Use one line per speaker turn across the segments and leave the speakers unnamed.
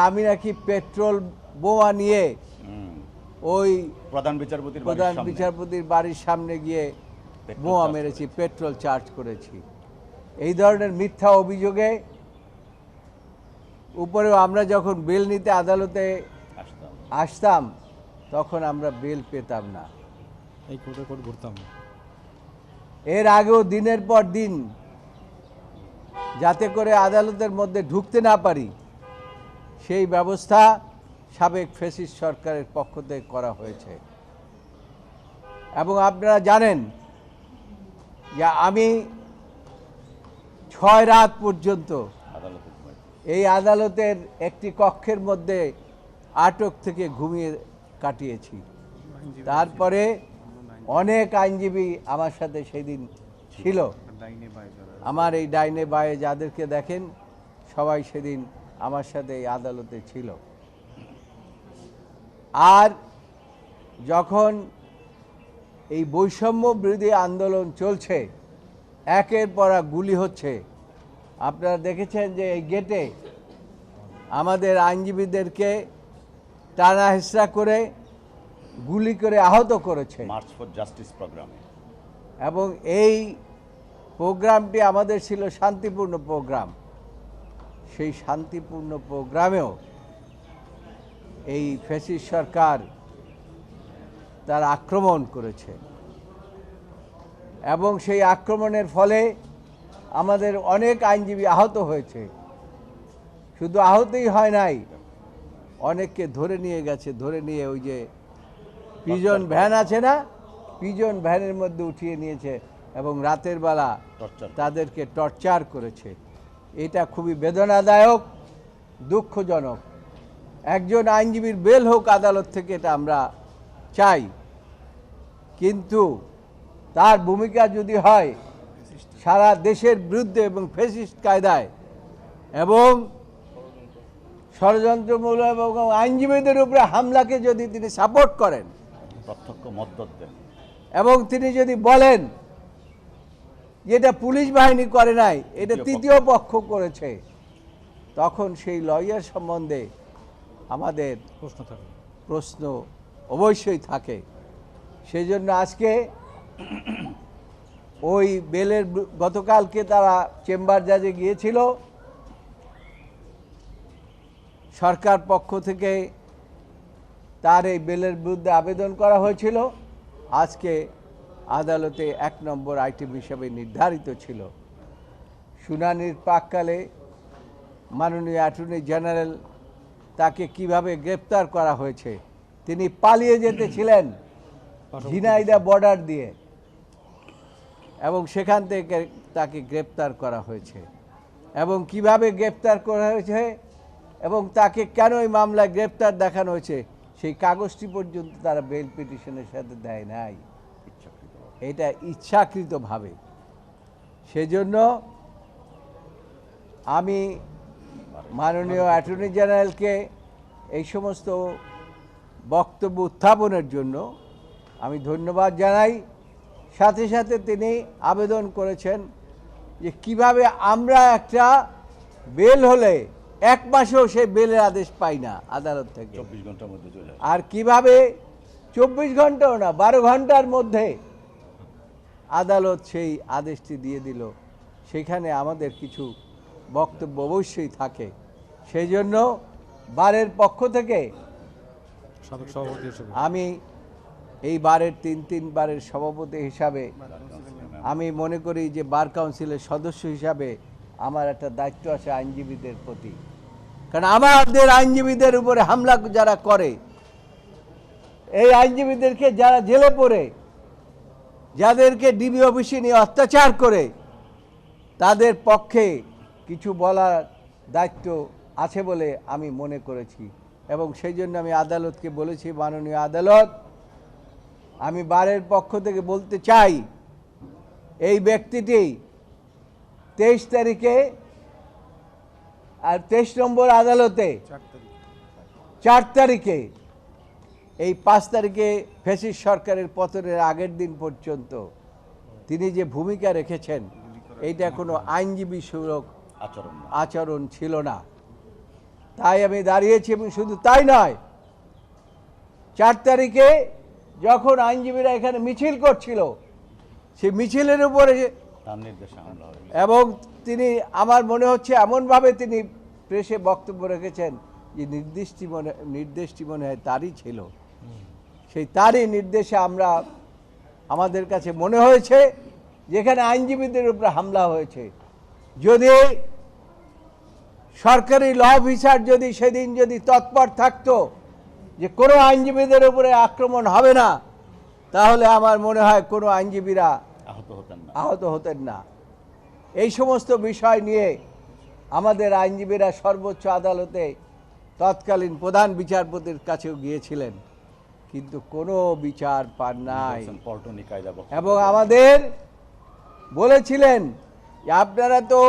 আমি নাকি পেট্রোল বোমা নিয়ে ওই প্রধান বিচারপতির বাড়ির সামনে গিয়ে বোমা মেরেছি, পেট্রোল চার্জ করেছি, এই ধরনের মিথ্যা অভিযোগে উপরেও আমরা যখন বেল নিতে আদালতে আসতাম তখন আমরা বেল পেতাম না,
এই কোর্টে কোর্ট ঘুরতাম।
এর আগেও দিনের পর দিন যাতে করে আদালতের মধ্যে ঢুকতে না পারি সেই ব্যবস্থা সাবেক ফ্যাসিস্ট সরকারের পক্ষ থেকে করা হয়েছে। এবং আপনারা জানেন যে আমি 6 রাত পর্যন্ত এই আদালতের একটি কক্ষের মধ্যে আটক থেকে ঘুমিয়ে কাটিয়েছি। তারপরে অনেক আইনজীবী আমার সাথে সেদিন ছিল, আমার এই ডাইনে বায়ে যাদেরকে দেখেন সবাই সেদিন আমার সাথে এই আদালতে ছিল। আর যখন এই বৈষম্য বিরোধী আন্দোলন চলছে, একের পর এক গুলি হচ্ছে, আপনারা দেখেছেন যে এই গেটে আমাদের আইনজীবীদেরকে টানা হেঁচড়া করে গুলি করে আহত করেছে
মার্চ ফর জাস্টিস প্রোগ্রামে।
এবং এই প্রোগ্রামটি আমাদের ছিল শান্তিপূর্ণ প্রোগ্রাম, সেই শান্তিপূর্ণ প্রোগ্রামেও এই ফ্যাসিস্ট সরকার তার আক্রমণ করেছে এবং সেই আক্রমণের ফলে আমাদের অনেক আইনজীবী আহত হয়েছে। শুধু আহতই হয় নাই, অনেককে ধরে নিয়ে গেছে, ধরে নিয়ে ওই যে পিজন ভ্যান আছে না, পিজন ভ্যানের মধ্যে উঠিয়ে নিয়েছে এবং রাতের বেলা তাদেরকে টর্চার করেছে। এটা খুবই বেদনাদায়ক, দুঃখজনক। একজন আইনজীবীর বেল হোক আদালত থেকে, এটা আমরা চাই, কিন্তু তার ভূমিকা যদি হয় সারা দেশের বিরুদ্ধে এবং ফ্যাসিস্ট কায়দায় এবং ষড়যন্ত্রমূলক এবং আইনজীবীদের উপরে হামলাকে যদি তিনি সাপোর্ট করেন,
প্রত্যক্ষ মদত দেন,
এবং তিনি যদি বলেন যে এটা পুলিশ বাহিনী করে নাই, এটা তৃতীয় পক্ষ করেছে, তখন সেই লয়ার সম্বন্ধে আমাদের প্রশ্ন অবশ্যই থাকে। সেই জন্য আজকে ওই বেলের গতকালকে তারা চেম্বার জাজে গিয়েছিল, সরকার পক্ষ থেকে তার এই বেলের বিরুদ্ধে আবেদন করা হয়েছিল, আজকে আদালতে 1 নম্বর আইটেম হিসাবে নির্ধারিত ছিল। শুনানির প্রাক্কালে মাননীয় অ্যাটর্নি জেনারেল তাকে কিভাবে গ্রেপ্তার করা হয়েছে, তিনি পালিয়ে যেতেছিলেন ঝিনাইদহ বর্ডার দিয়ে এবং সেখান থেকে তাকে গ্রেপ্তার করা হয়েছে, এবং কিভাবে গ্রেপ্তার করা হয়েছে এবং তাকে কেন এই মামলায় গ্রেপ্তার দেখানো হয়েছে সেই কাগজটি পর্যন্ত তারা বেল পিটিশনের সাথে দেয় নাই, এটা ইচ্ছাকৃতভাবে। সেজন্য আমি মাননীয় অ্যাটর্নি জেনারেলকে এই সমস্ত বক্তব্য উত্থাপনের জন্য আমি ধন্যবাদ জানাই। সাথে সাথে তিনি আবেদন করেছেন যে কিভাবে আমরা একটা বেল হলে 1 মাসেও সেই বেলের আদেশ পাই না আদালত থেকে,
24 ঘন্টার মধ্যে চলে আসে,
আর কিভাবে 24 ঘন্টাও না 12 ঘন্টার মধ্যে আদালত সেই আদেশটি দিয়ে দিল, সেখানে আমাদের কিছু বক্তব্য অবশ্যই থাকে। সেই জন্য বারের পক্ষ থেকে আমি এই বারের 3 বারের সভাপতি হিসাবে আমি মনে করি যে বার কাউন্সিলের সদস্য হিসাবে আমার একটা দায়িত্ব আছে আইনজীবীদের প্রতি, কারণ আমাদের আইনজীবীদের উপরে হামলা যারা করে, এই আইনজীবীদেরকে যারা জেলে পড়ে, যাদেরকে ডিবি অফিসে নিয়ে অত্যাচার করে, তাদের পক্ষে কিছু বলার দায়িত্ব আছে বলে আমি মনে করেছি। এবং সেই জন্য আমি আদালতকে বলেছি, মাননীয় আদালত, আমি বারের পক্ষ থেকে বলতে চাই এই ব্যক্তিটি 23 তারিখে আর 23 নম্বর আদালতে 4 তারিখে এই 5 তারিখে ফ্যাসিস্ট সরকারের পতনের আগের দিন পর্যন্ত তিনি যে ভূমিকা রেখেছেন এইটা কোনো আইনজীবী সুলভ আচরণ ছিল না। তাই আমি দাঁড়িয়েছি। এবং শুধু তাই নয়, 4 তারিখে যখন আইনজীবীরা এখানে মিছিল করছিল, সেই মিছিলের উপরে
তার নির্দেশে হামলা হয়েছে।
এবং তিনি, আমার মনে হচ্ছে এমনভাবে তিনি প্রেসে বক্তব্য রেখেছেন যে নির্দেশটি মনে হয় তারই ছিল। সেই তারই নির্দেশে আমাদের কাছে মনে হয়েছে যেখানে আইনজীবীদের উপরে হামলা হয়েছে। যদি সরকারি ল অফিসার সেদিন যদি তৎপর থাকতো যে কোনো আইনজীবীদের উপরে আক্রমণ হবে না, তাহলে আমার মনে হয় কোনো আইনজীবীরা আহত হতেন না। এই সমস্ত বিষয় নিয়ে আমাদের আইনজীবীরা সর্বোচ্চ আদালতে তৎকালীন প্রধান বিচারপতির কাছেও গিয়েছিলেন, কিন্তু কোনো বিচার পান নাই।
পল্টনী কায়দা
এবং আমাদের বলেছিলেন যে আপনারা তো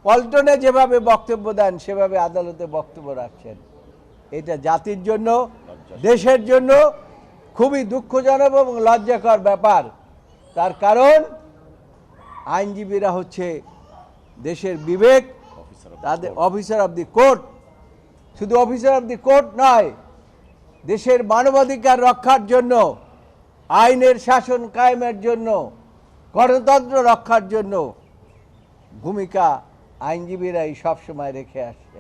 পল্টনে যেভাবে বক্তব্য দেন সেভাবে আদালতে বক্তব্য রাখছেন। এটা জাতির জন্য, দেশের জন্য খুবই দুঃখজনক এবং লজ্জাকর ব্যাপার। তার কারণ আইনজীবীরা হচ্ছে দেশের বিবেক, তাদের অফিসার অব দি কোর্ট। শুধু অফিসার অব দি কোর্ট নয়, দেশের মানবাধিকার রক্ষার জন্য, আইনের শাসন কায়েমের জন্য, গণতন্ত্র রক্ষার জন্য ভূমিকা আইনজীবীরাই সবসময় রেখে আসছে।